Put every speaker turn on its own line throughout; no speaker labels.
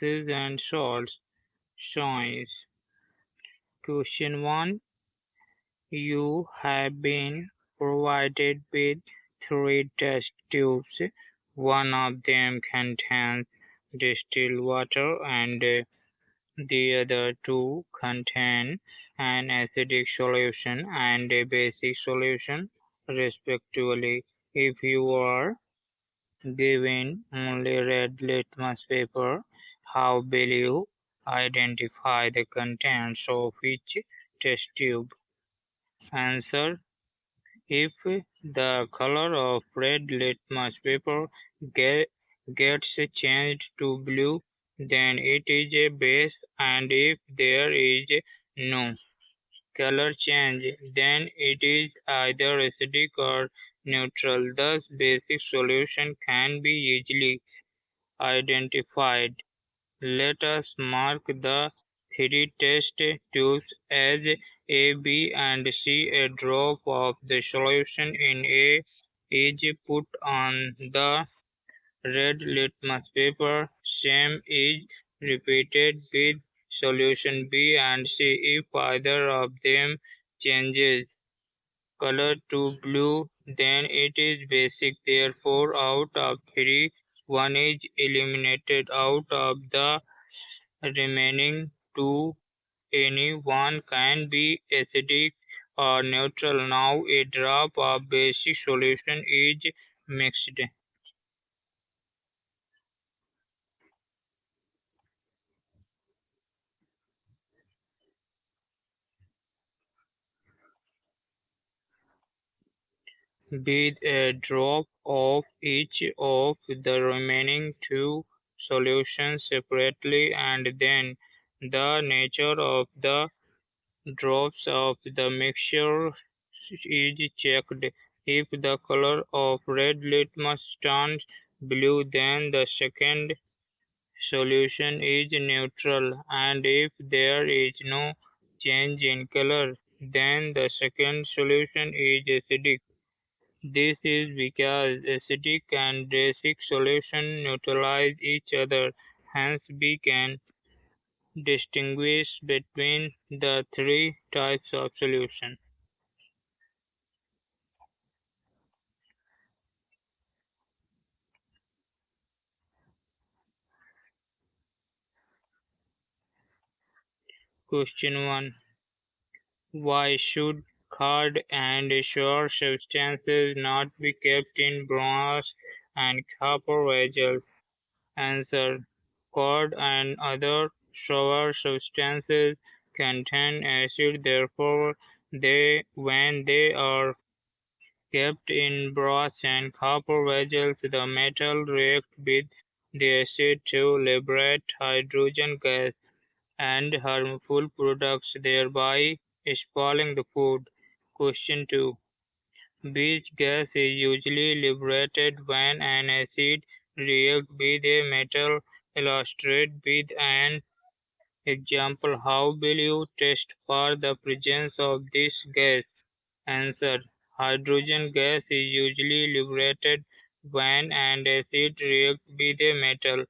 and salts. Choice. Question 1. You have been provided with three test tubes. One of them contains distilled water and the other two contain an acidic solution and a basic solution, respectively. If you are given only red litmus paper, how will you identify the contents of each test tube? Answer: if the color of red litmus paper gets changed to blue, then it is a base, and if there is no color change, then it is either acidic or neutral. Thus, basic solution can be easily identified. Let us mark the three test tubes as A, B, and C. A drop of the solution in A is put on the red litmus paper. Same is repeated with solution B and C. If either of them changes color to blue, then it is basic. Therefore, out of three, one is eliminated. Out of the remaining two, any one can be acidic or neutral. Now a drop of basic solution is mixed with a drop of each of the remaining two solutions separately, and then the nature of the drops of the mixture is checked. If the color of red litmus turns blue, then the second solution is neutral, and if there is no change in color, then the second solution is acidic. This is because acidic and basic solution neutralize each other, hence we can distinguish between the three types of solution. Question 1. Why should hard and sour substances not be kept in brass and copper vessels? Answer: Cod and other sour substances contain acid, therefore when they are kept in brass and copper vessels, the metal react with the acid to liberate hydrogen gas and harmful products, thereby spoiling the food. Question 2. Which gas is usually liberated when an acid reacts with a metal? Illustrate with an example. How will you test for the presence of this gas? Answer: Hydrogen gas is usually liberated when an acid reacts with a metal.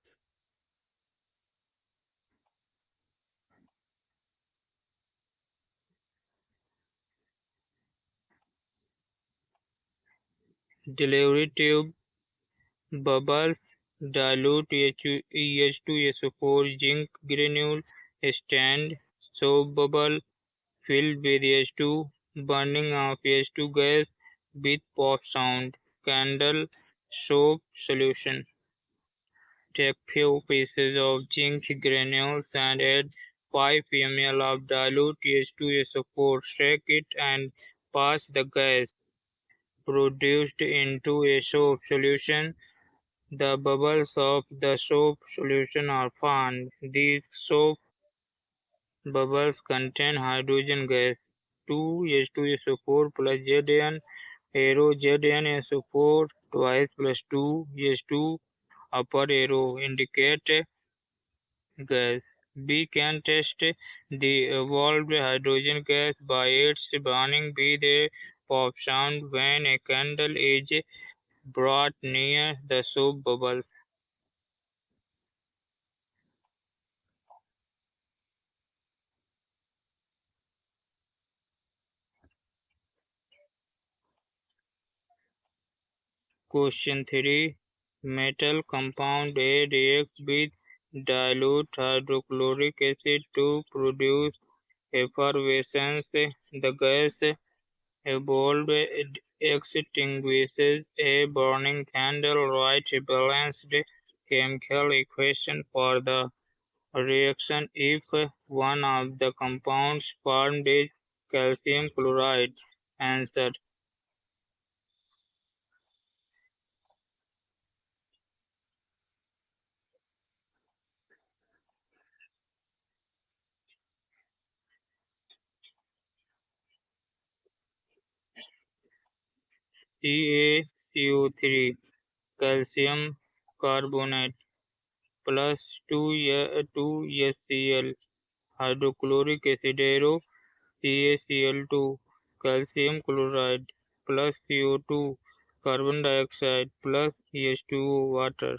Delivery tube bubbles, dilute H2SO4, zinc granule, stand, soap bubble filled with H2, burning of H2 gas with pop sound, candle, soap solution. Take few pieces of zinc granules and add 5 ml of dilute H2SO4. Shake it and pass the gas produced into a soap solution. The bubbles of the soap solution are formed. These soap bubbles contain hydrogen gas, 2H2SO4 plus Zn, arrow ZnSO4 twice plus 2H2 upper arrow indicate gas. We can test the evolved hydrogen gas by its burning with a pop sound when a candle is brought near the soap bubbles. Question 3. Metal compound A reacts with dilute hydrochloric acid to produce effervescence. The gas evolved extinguishes a burning candle. Write a balanced chemical equation for the reaction if one of the compounds formed is calcium chloride. Answer: CaCO3 calcium carbonate plus 2HCl hydrochloric acid arrow CaCl2 calcium chloride plus CO2 carbon dioxide plus H2O water.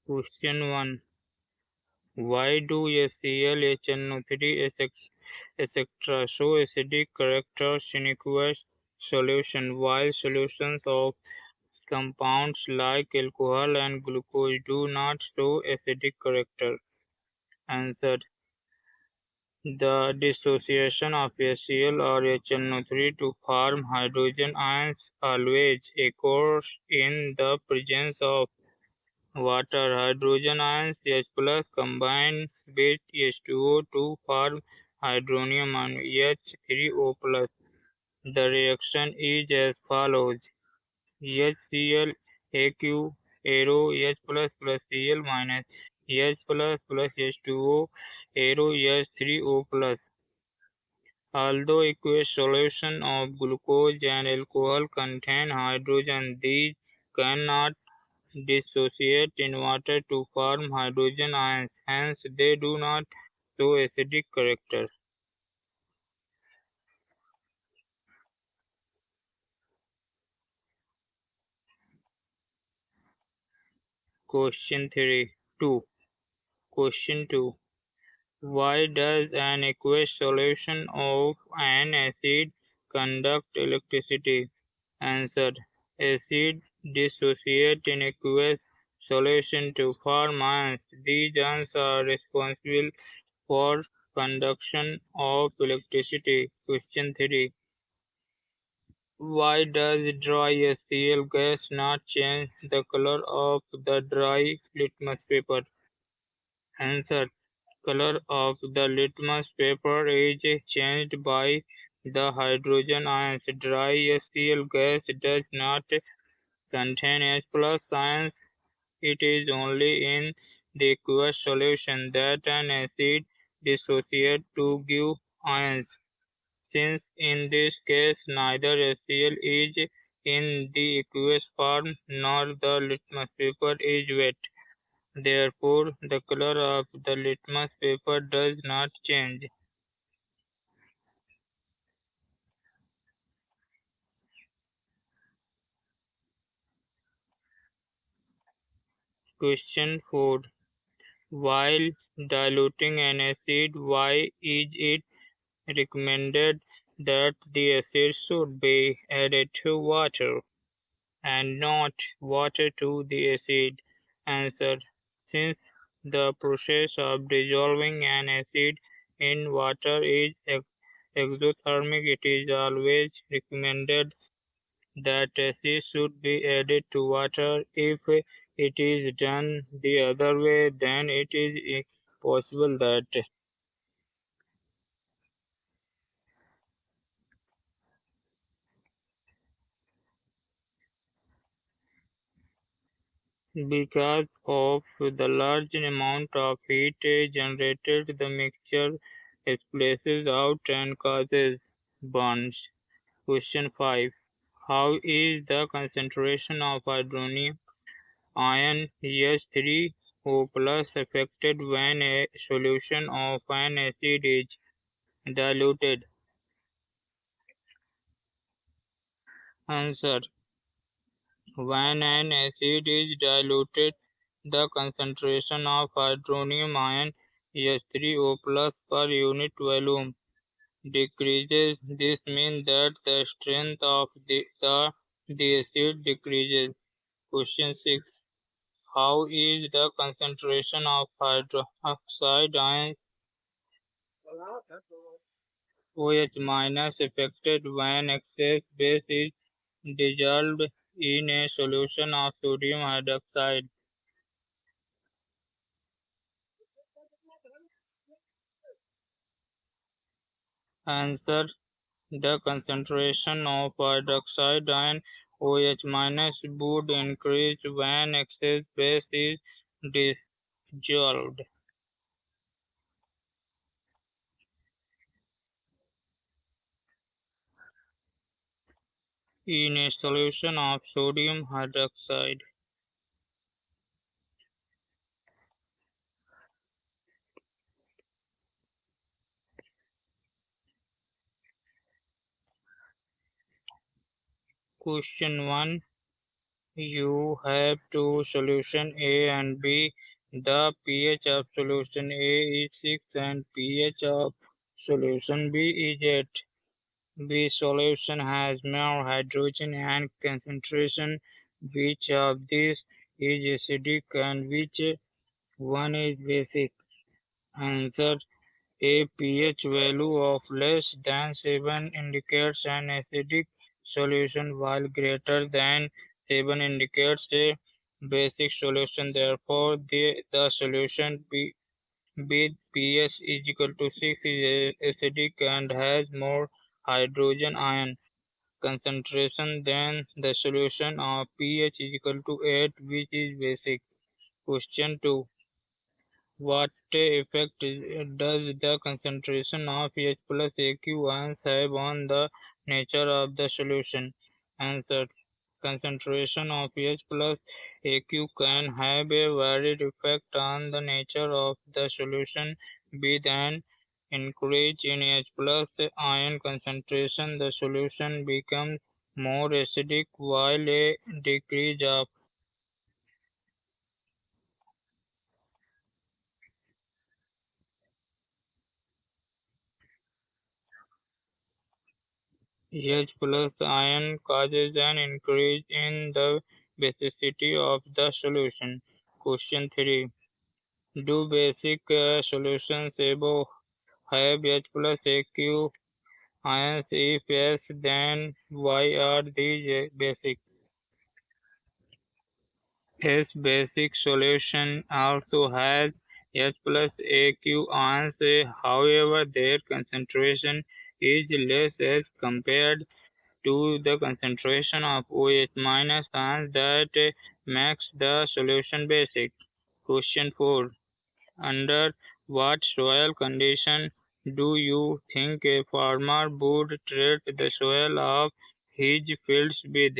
Question 1. Why do HCl, HNO3, etc. show acidic characters in aqueous solution while solutions of compounds like alcohol and glucose do not show acidic character? Answer: the dissociation of HCl or HNO3 to form hydrogen ions always occurs in the presence of water. Hydrogen ions H plus combine with H2O to form hydronium ion H3O plus. The reaction is as follows: HCl AQ arrow H plus plus Cl minus H plus plus H2O arrow H3O plus. Although aqueous solutions of glucose and alcohol contain hydrogen, these cannot dissociate in water to form hydrogen ions, hence they do not show acidic character. Question 3. 2. Question 2. Why does an aqueous solution of an acid conduct electricity? Answer: acid dissociate in aqueous solution to form ions. These ions are responsible for conduction of electricity. Question 3. Why does dry HCl gas not change the color of the dry litmus paper? Answer: color of the litmus paper is changed by the hydrogen ions. Dry HCl gas does not contain H plus ions. It is only in the aqueous solution that an acid dissociates to give ions. Since in this case neither HCl is in the aqueous form nor the litmus paper is wet, therefore the color of the litmus paper does not change. Question 4. While diluting an acid, why is it recommended that the acid should be added to water and not water to the acid? Answer: since the process of dissolving an acid in water is exothermic, it is always recommended that acid should be added to water. If it is done the other way, then it is possible that because of the large amount of heat generated, the mixture splashes out and causes burns. Question 5. How is the concentration of hydronium ion H3O plus affected when a solution of an acid is diluted? Answer: when an acid is diluted, the concentration of hydronium ion H3O plus per unit volume decreases. This means that the strength of the acid decreases. Question 6. How is the concentration of hydroxide ion OH minus affected when excess base is dissolved in a solution of sodium hydroxide? Answer. The concentration of hydroxide ion OH minus would increase when excess base is dissolved in a solution of sodium hydroxide. Question 1. You have two solutions A and B. The pH of solution A is 6 and pH of solution B is 8. B solution has more hydrogen and concentration. Which of these is acidic and which one is basic? Answer. A pH value of less than 7 indicates an acidic solution while greater than 7 indicates a basic solution. Therefore, the solution with pH is equal to 6 is acidic and has more hydrogen ion concentration than the solution of pH is equal to 8 which is basic. Question 2. What effect does the concentration of H plus AQ ions have on the nature of the solution? Answer. Concentration of H plus AQ can have a varied effect on the nature of the solution. With an increase in H plus ion concentration, the solution becomes more acidic, while a decrease of H plus ion causes an increase in the basicity of the solution. Question 3. Do basic solutions above have H plus AQ ions? If yes, then why are these basic? Yes, basic solution also has H plus AQ ions, however their concentration is less as compared to the concentration of OH minus ions that makes the solution basic. Question 4. Under what soil condition do you think a farmer would treat the soil of his fields with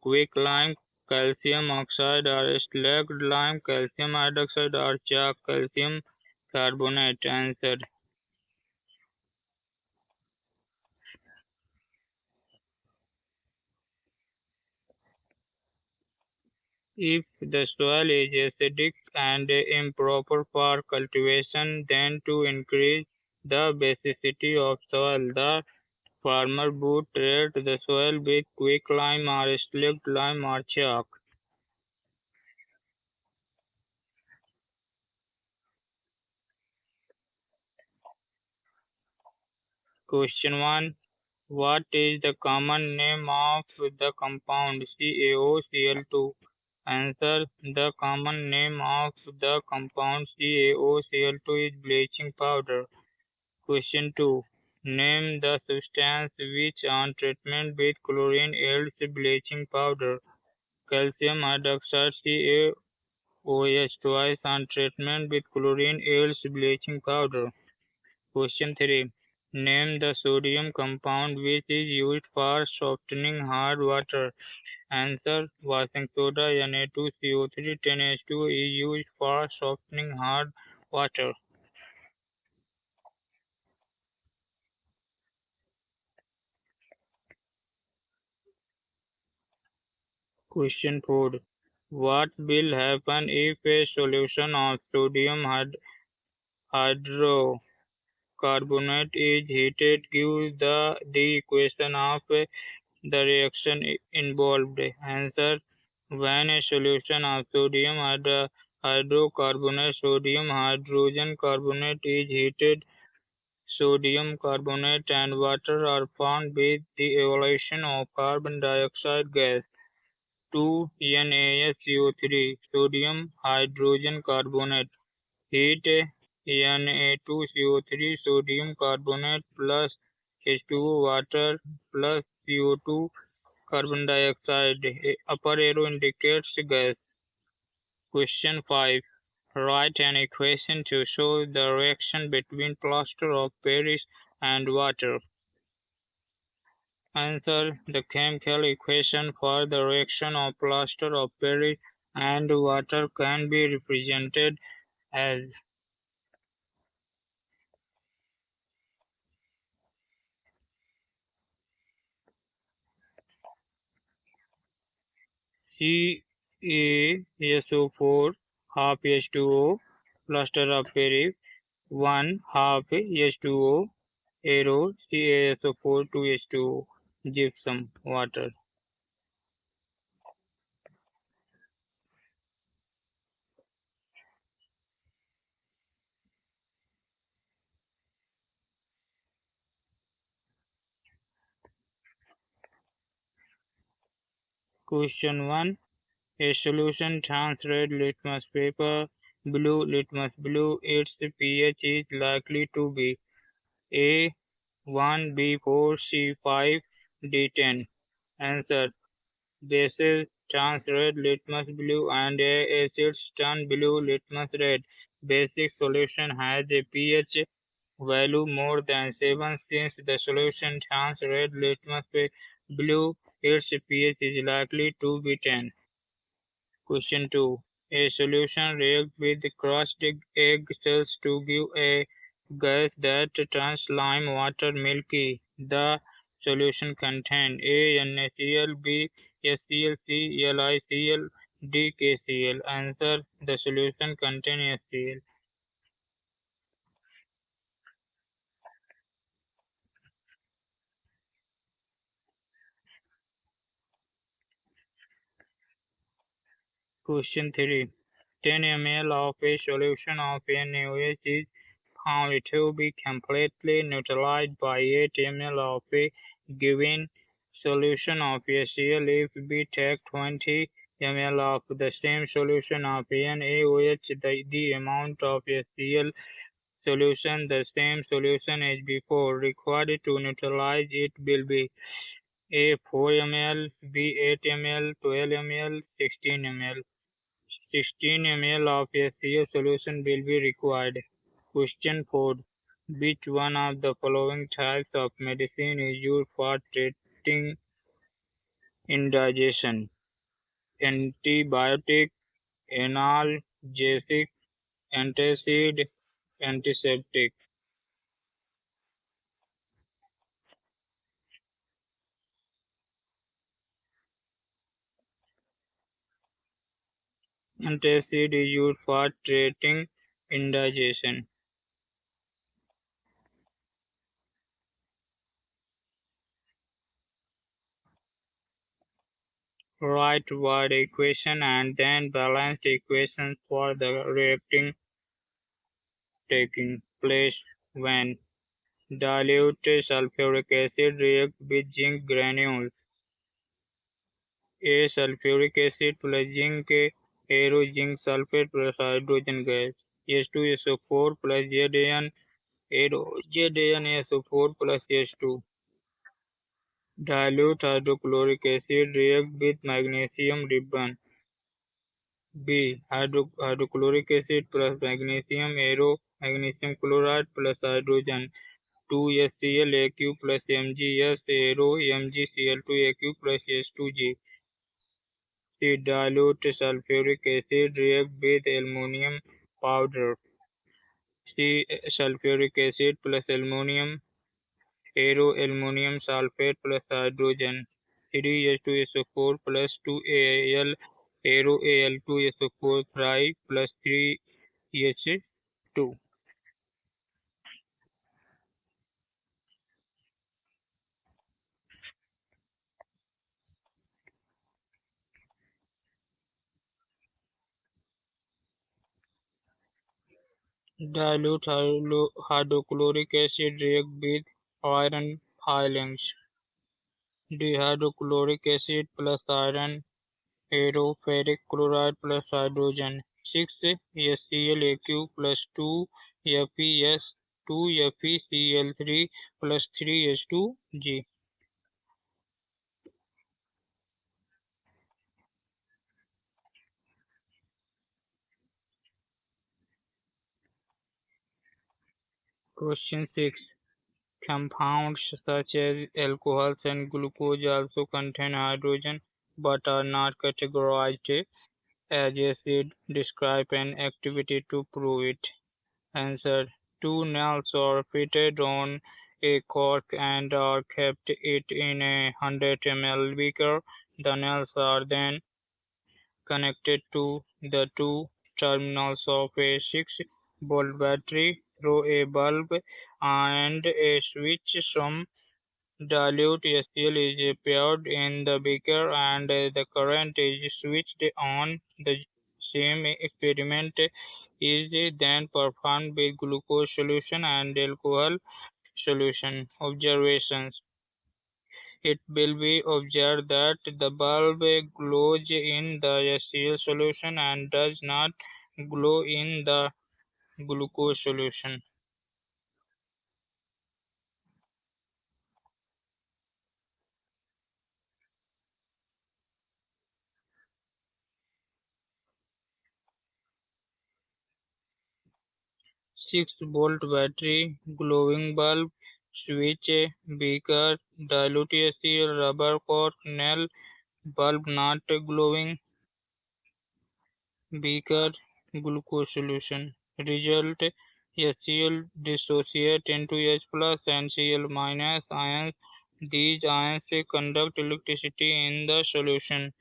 quicklime, calcium oxide, or slacked lime, calcium hydroxide, or chalk, calcium carbonate? Answer. If the soil is acidic and improper for cultivation, then to increase the basicity of soil, the farmer would treat the soil with quicklime or slaked lime or chalk. Question 1. What is the common name of the compound CaOCl2? Answer. The common name of the compound CaOCl2 is bleaching powder. Question 2. Name the substance which on treatment with chlorine yields bleaching powder. Calcium hydroxide CaOH twice on treatment with chlorine yields bleaching powder. Question 3. Name the sodium compound which is used for softening hard water. Answer. Washing soda Na2CO3 10H2 is used for softening hard water. Question 4. What will happen if a solution of sodium hydrocarbonate is heated? Give the equation of the reaction involved. Answer: when a solution of sodium hydrocarbonate, sodium hydrogen carbonate is heated, sodium carbonate and water are formed with the evaporation of carbon dioxide gas. 2NaSCO3, sodium hydrogen carbonate. Heat Na2CO3, sodium carbonate plus H2O water plus CO2 carbon dioxide. Upper arrow indicates gas. Question 5. Write an equation to show the reaction between plaster of Paris and water. Answer: the chemical equation for the reaction of plaster of Paris and water can be represented as CaSO4 half H2O, plaster of Paris 1 half H2O, arrow CaSO4 2H2O, gypsum, water. Question 1. A solution turns red litmus paper blue litmus blue. Its pH is likely to be A 1, B 4, C 5, D 10. Answer: bases turns red litmus blue and acids turn blue litmus red. Basic solution has a pH value more than 7. Since the solution turns red litmus blue, its pH is likely to be 10. Question 2. A solution reacts with crushed egg cells to give a gas that turns lime water milky. The solution contains A NaCl, B HCl, C LiCl, D KCl. Answer: the solution contains HCl. Question 3. 10 ml of a solution of NaOH is found to be completely neutralized by 8 ml of a given solution of HCl. If we take 20 ml of the same solution of NaOH, the amount of HCl solution, the same solution as before, required to neutralize it will be A 4 ml, B 8 ml, 12 ml, 16 ml. 16 ml of HCl solution will be required. Question 4. Which one of the following types of medicine is used for treating indigestion? Antibiotic, analgesic, antacid, antiseptic. Antacid is used for treating indigestion. Write word equation and then balanced equations for the reacting taking place when dilute sulfuric acid reacts with zinc granules. A sulfuric acid plus zinc, arrow zinc sulfate plus hydrogen gas. H2SO4 plus Zn, arrow ZnSO4 plus H2. Dilute hydrochloric acid reacts with magnesium ribbon. B. Hydrochloric acid plus magnesium, arrow magnesium chloride plus hydrogen. 2HCl plus MgS, arrow MgCl2 plus H2G. C. Dilute sulfuric acid react with aluminum powder. C. Sulfuric acid plus aluminum, arrow aluminum sulfate plus hydrogen. 3H2SO4 plus 2Al Aero Al2SO4 3 plus 3H2. Dilute hydrochloric acid react with iron filings. Dihydrochloric acid plus iron, ferric chloride plus hydrogen. 6 HClAq plus 2 FeS 2 FeCl3 plus 3H2G. Question 6. Compounds such as alcohols and glucose also contain hydrogen but are not categorized as acid. Describe an activity to prove it. Answer. Two nails are fitted on a cork and are kept it in a 100 ml beaker. The nails are then connected to the two terminals of a 6-volt battery through a bulb and a switch. Some dilute HCl is poured in the beaker and the current is switched on. The same experiment is then performed with glucose solution and alcohol solution. Observations. It will be observed that the bulb glows in the HCl solution and does not glow in the glucose solution. Six-volt battery, glowing bulb, switch, beaker, dilute HCl, rubber cork, nail, bulb not glowing, beaker, glucose solution. Result: HCl dissociate into H plus and Cl minus ions. These ions conduct electricity in the solution,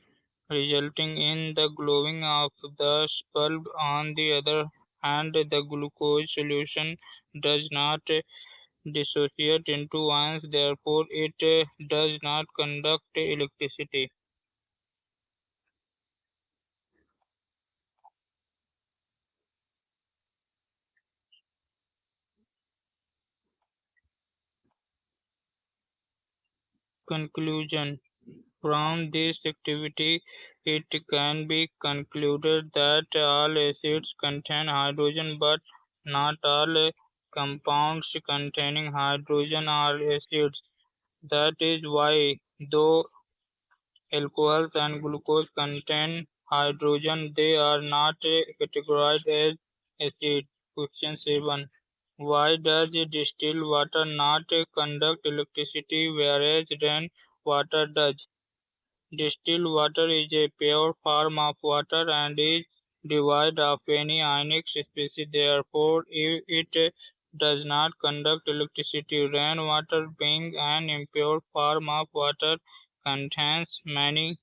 resulting in the glowing of the bulb. On the other hand, the glucose solution does not dissociate into ions, therefore it does not conduct electricity. Conclusion. From this activity, it can be concluded that all acids contain hydrogen, but not all compounds containing hydrogen are acids. That is why, though alcohols and glucose contain hydrogen, they are not categorized as acid. Question 7. Why does distilled water not conduct electricity whereas rainwater does? Distilled water is a pure form of water and is devoid of any ionic species. Therefore, it does not conduct electricity. Rainwater, being an impure form of water, contains many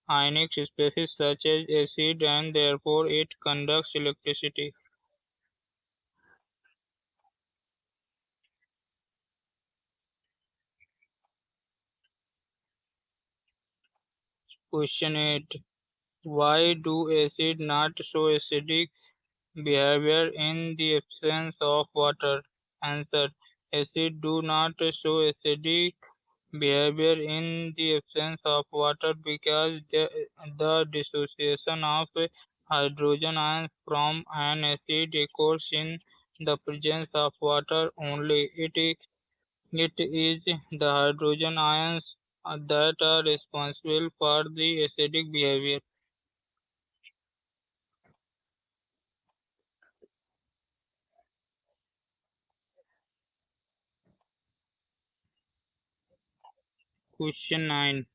ionic species such as acid and therefore it conducts electricity. Question 8. Why do acid not show acidic behavior in the absence of water? Answer. Acid do not show acidic behavior in the absence of water because the dissociation of hydrogen ions from an acid occurs in the presence of water only. It is the hydrogen ions that are responsible for the acidic behavior. Question 9.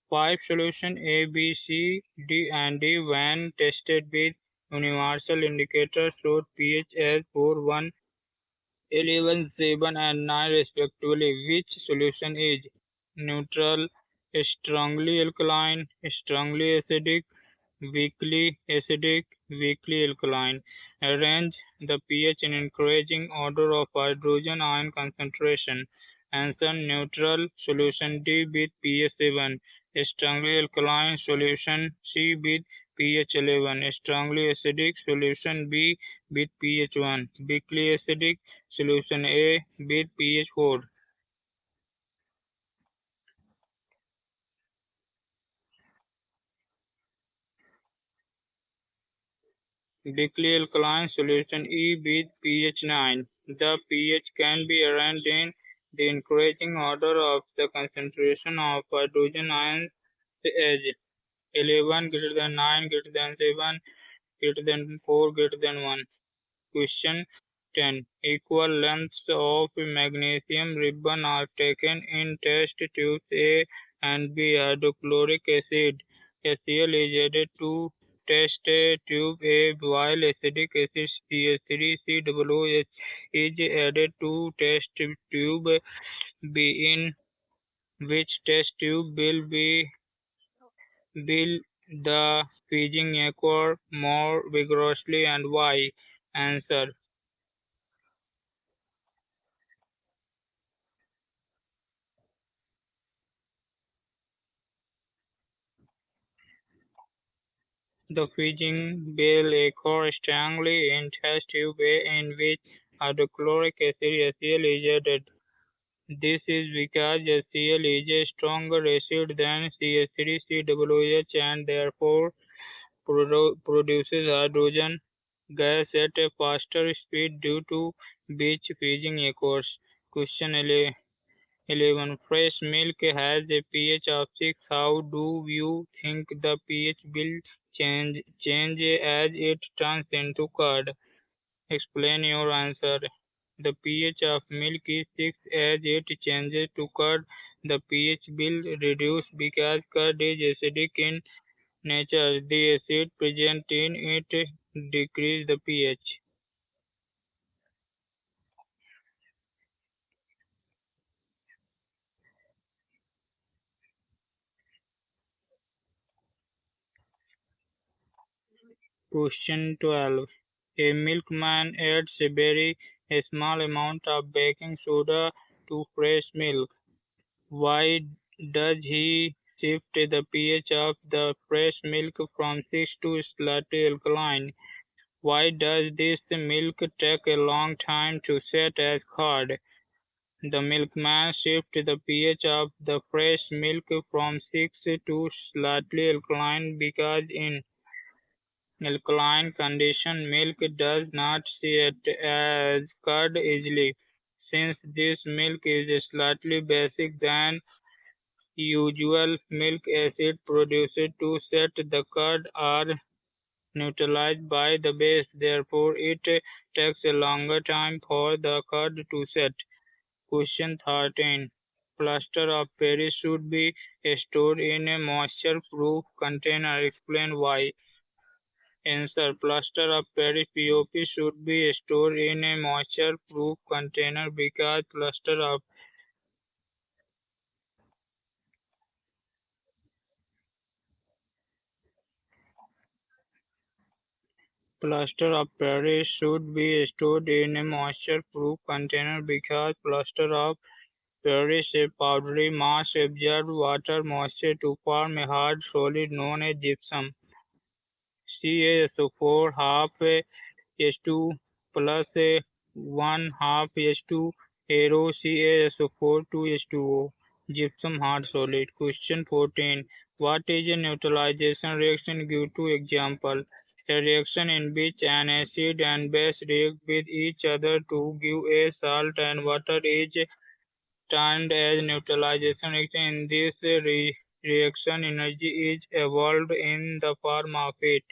Five solutions A, B, C, D, and D, when tested with universal indicators, showed pH as 4, 1, 11, 7, and 9 respectively. Which solution is neutral, strongly alkaline, strongly acidic, weakly acidic, weakly alkaline. Arrange the pH in increasing order of hydrogen ion concentration. Answer neutral solution D with pH 7. Strongly alkaline solution C with pH 11. Strongly acidic solution B with pH 1. Weakly acidic solution A with pH 4. Weakly alkaline solution E with pH 9. The pH can be arranged in the increasing order of the concentration of hydrogen ions as 11 greater than 9 greater than 7 greater than 4 greater than 1. Question 10. Equal lengths of magnesium ribbon are taken in test tubes A and B. Hydrochloric acid HCl is added to test tube A while acidic acid CH3COOH is added to test tube B. In which test tube will the fusing occur more vigorously and why? Answer: the fusing will occur strongly in test tube A in which hydrochloric acid HCl is added. This is because HCl is a stronger acid than CH3COOH and therefore produces hydrogen gas at a faster speed due to which fusing occurs. Question 11. Fresh milk has a pH of 6. How do you think the pH will change as it turns into curd? Explain your answer. The pH of milk is 6. As it changes to curd, the pH will reduce because curd is acidic in nature. The acid present in it decrease the pH. Question 12. A milkman adds a very small amount of baking soda to fresh milk. Why does he shift the pH of the fresh milk from 6 to slightly alkaline? Why does this milk take a long time to set as curd? The milkman shifts the pH of the fresh milk from 6 to slightly alkaline because in alkaline condition milk does not set as curd easily. Since this milk is slightly basic than usual, milk acid produced to set the curd are neutralized by the base. Therefore, it takes a longer time for the curd to set. Question 13. Plaster of Paris should be stored in a moisture-proof container. Explain why. Answer: Plaster of Paris (POP) should be stored in a moisture-proof container because plaster of Paris should be stored in a moisture-proof container because plaster of Paris a powdery mass absorbs water moisture to form a hard solid known as gypsum. CaSO4 half H2 plus 1 half H2 arrow CaSO4 2 H2O. Gypsum hard solid. Question 14. What is a neutralization reaction? Give two examples. A reaction in which an acid and base react with each other to give a salt and water is termed as neutralization reaction. In this reaction, energy is evolved in the form of heat.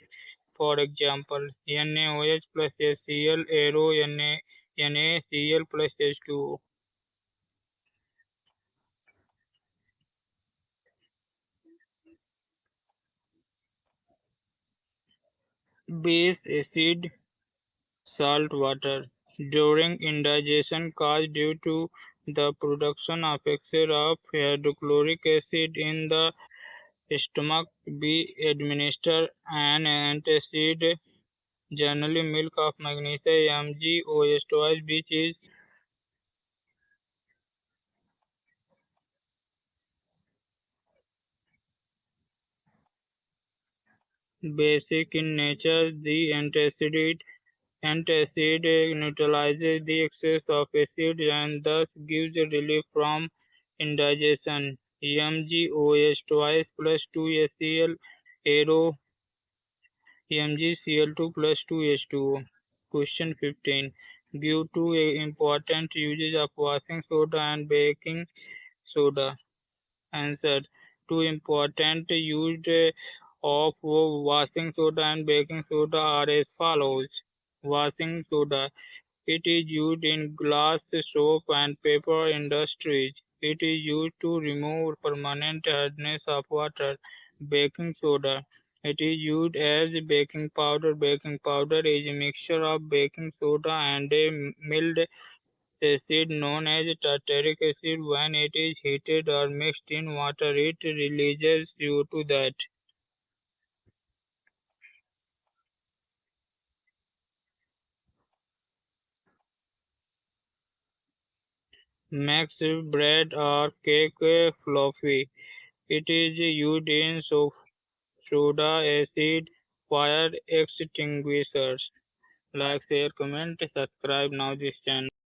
For example, NaOH plus HCl arrow NaCl plus H2O. Base acid salt water. During indigestion caused due to the production of excess of hydrochloric acid in the stomach. B. Administer an antacid, generally milk of magnesia MgOH twice, which is basic in nature. The antacid neutralizes the excess of acid and thus gives relief from indigestion. MgOH twice plus 2HCl arrow MgCl2 plus 2H2O. Question 15. Give two important uses of washing soda and baking soda. Answer. Two important uses of washing soda and baking soda are as follows. Washing soda. It is used in glass, soap and paper industries. It is used to remove permanent hardness of water. Baking soda. It is used as baking powder. Baking powder is a mixture of baking soda and a mild acid known as tartaric acid. When it is heated or mixed in water, it releases CO2 that makes bread or cake fluffy. It is used in soda acid fire extinguishers. Like, share, comment, subscribe now this channel.